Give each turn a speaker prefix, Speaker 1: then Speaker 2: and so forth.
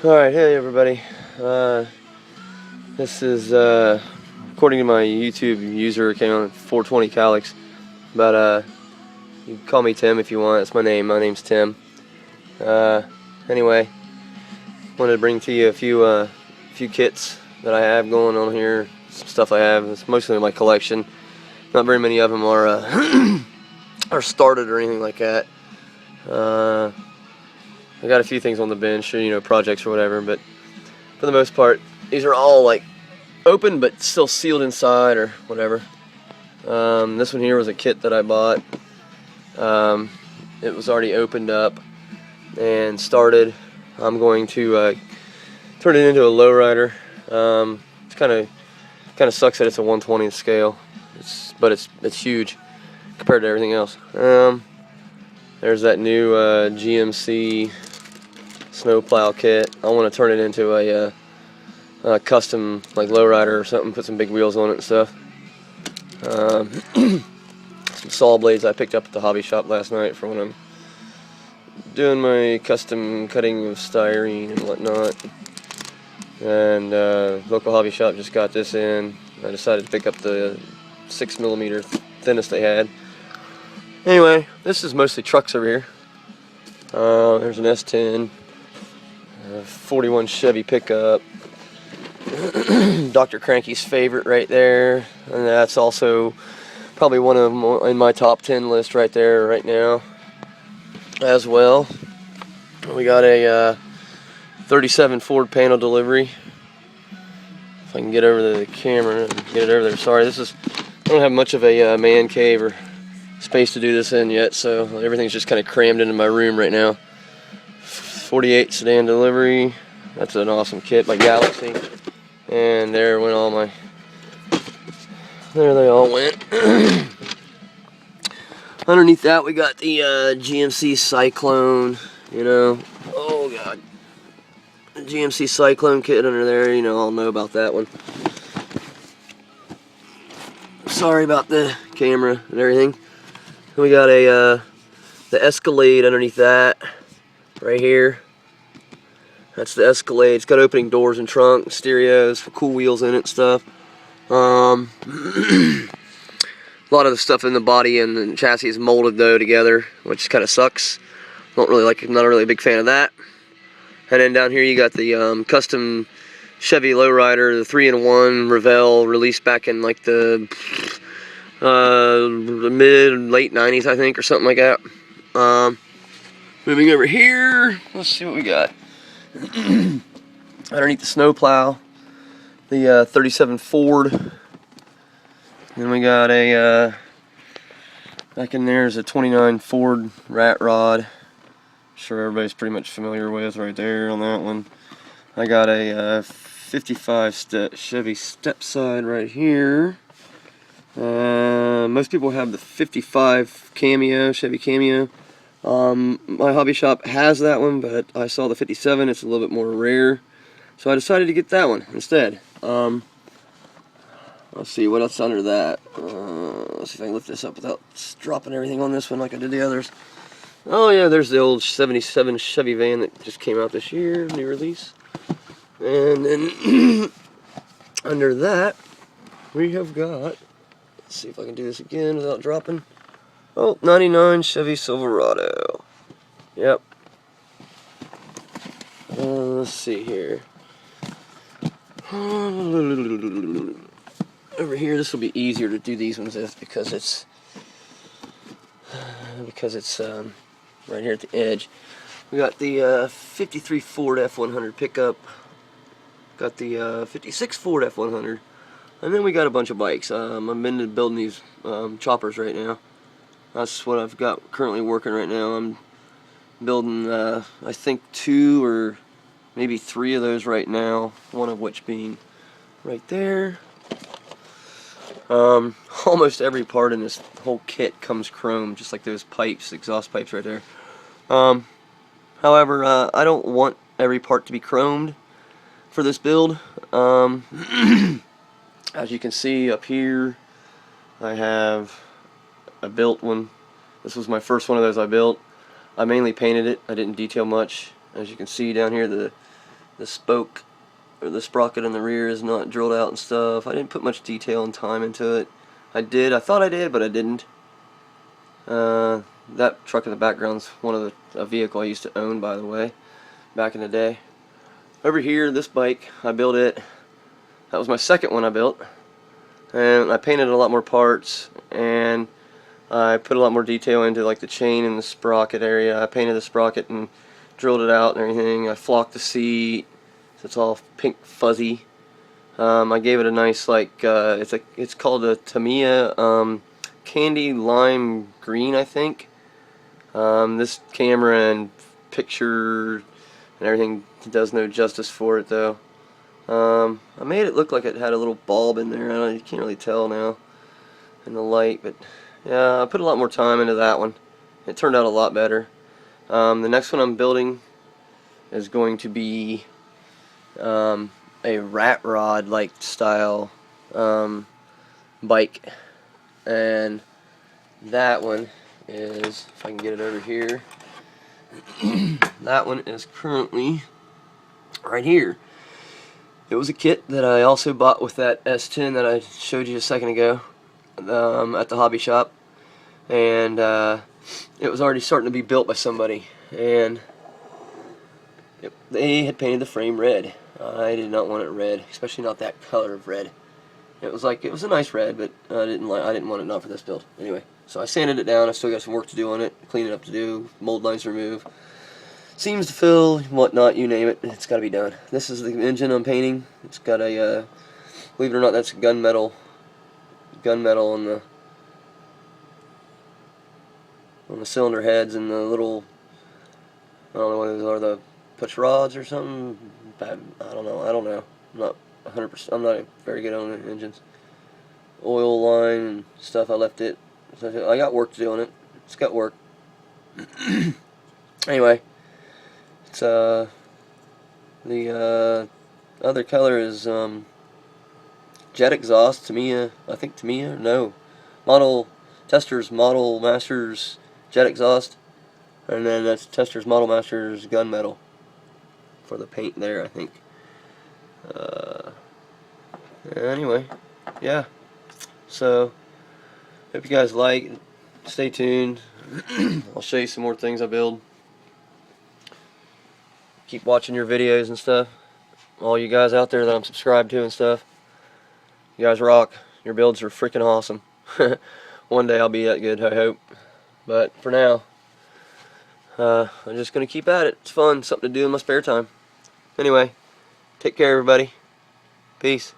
Speaker 1: Alright, hey everybody. This is, according to my YouTube user account, 420 Calix. But, you can call me Tim if you want. That's my name. My name's Tim. Anyway, wanted to bring to you a few kits that I have going on here. Some stuff I have. It's mostly in my collection. Not very many of them are, are started or anything like that. I got a few things on the bench, or, you know, projects or whatever, but for the most part, these are all like open but still sealed inside or whatever. This one here was a kit that I bought. It was already opened up and started. I'm going to turn it into a lowrider. It's kind of sucks that it's a 1/20th scale, but it's huge compared to everything else. There's that new GMC snowplow kit. I want to turn it into a custom like lowrider or something. Put some big wheels on it and stuff. Some saw blades I picked up at the hobby shop last night for when I'm doing my custom cutting of styrene and whatnot. And local hobby shop just got this in. I decided to pick up the 6mm thinnest they had. Anyway, this is mostly trucks over here. There's an S10, 41 Chevy pickup, Dr. Cranky's favorite right there, and that's also probably one of them in my top 10 list right there right now as well. We got a 37 Ford panel delivery. If I can get over the camera and get it over there. Sorry, I don't have much of a man cave or space to do this in yet, so everything's just kind of crammed into my room right now. 48 sedan delivery. That's an awesome kit by Galaxy. And there went all my, there they all went. Underneath that we got the GMC Cyclone, you know. Oh god. The GMC Cyclone kit under there, you know, I'll know about that one. Sorry about the camera and everything. We got the Escalade underneath that, right here. That's the Escalade. It's got opening doors and trunk, stereos, cool wheels in it and stuff. A lot of the stuff in the body and the chassis is molded though together, which kind of sucks. Not really a big fan of that. And then down here you got the custom Chevy lowrider, the 3-in-1 Revell, released back in like the late 90s, I think, or something like that. Moving over here, let's see what we got. Underneath the snowplow, the 37 Ford. Then we got a back in there is a 29 Ford rat rod. I'm sure everybody's pretty much familiar with right there on that one. I got a 55 Chevy stepside right here. Most people have the 55 Cameo, Chevy Cameo. My hobby shop has that one, but I saw the 57. It's a little bit more rare, so I decided to get that one instead. Let's see what else under that. Let's see if I can lift this up without dropping everything on this one like I did the others. Oh yeah, there's the old 77 Chevy van that just came out this year, new release. And then under that we have got, let's see if I can do this again without dropping. Oh, 99 Chevy Silverado. Yep. Let's see here. Over here, this will be easier to do these ones with because it's right here at the edge. We got the 53 Ford F100 pickup. Got the 56 Ford F100. And then we got a bunch of bikes. I'm into building these choppers right now. That's what I've got currently working right now. I'm building, I think 2 or maybe 3 of those right now. One of which being right there. Almost every part in this whole kit comes chrome, just like those pipes, exhaust pipes right there. However, I don't want every part to be chromed for this build. As you can see up here, I have a built one. This was my first one of those I built. I mainly painted it. I didn't detail much. As you can see down here, the the spoke or the sprocket in the rear is not drilled out and stuff. I didn't put much detail and time into it. I thought I did, but I didn't. That truck in the background's one of a vehicle I used to own, by the way, back in the day. Over here, this bike, I built it. That was my second one I built. And I painted a lot more parts, and I put a lot more detail into like the chain and the sprocket area. I painted the sprocket and drilled it out and everything. I flocked the seat, so it's all pink fuzzy. I gave it a nice it's called a Tamiya candy lime green, I think. This camera and picture and everything does no justice for it though. I made it look like it had a little bulb in there. You can't really tell now in the light, but yeah, I put a lot more time into that one. It turned out a lot better. The next one I'm building is going to be a rat rod like style bike, and that one is, if I can get it over here, that one is currently right here. It was a kit that I also bought with that S10 that I showed you a second ago at the hobby shop, and it was already starting to be built by somebody, and they had painted the frame red. I did not want it red, especially not that color of red. It was a nice red, but I didn't want it not for this build. Anyway, so I sanded it down. I still got some work to do on it, clean it up to do, mold lines to remove, seams to fill, whatnot, you name it. It's got to be done. This is the engine I'm painting. It's got a, believe it or not, that's gunmetal on the cylinder heads and the little, I don't know what those are, the push rods or something. I don't know. I'm not 100%. I'm not very good on the engines. Oil line and stuff. I left it. So I got work to do on it. It's got work. Anyway, it's the other color is jet exhaust. Tamiya, I think Tamiya. No, Model Masters jet exhaust, and then that's Testors Model Masters gunmetal for the paint there, I think. Anyway, yeah. So, hope you guys like. Stay tuned. I'll show you some more things I build. Keep watching your videos and stuff. All you guys out there that I'm subscribed to and stuff. You guys rock. Your builds are freaking awesome. One day I'll be that good, I hope. But for now, I'm just going to keep at it. It's fun. Something to do in my spare time. Anyway, take care, everybody. Peace.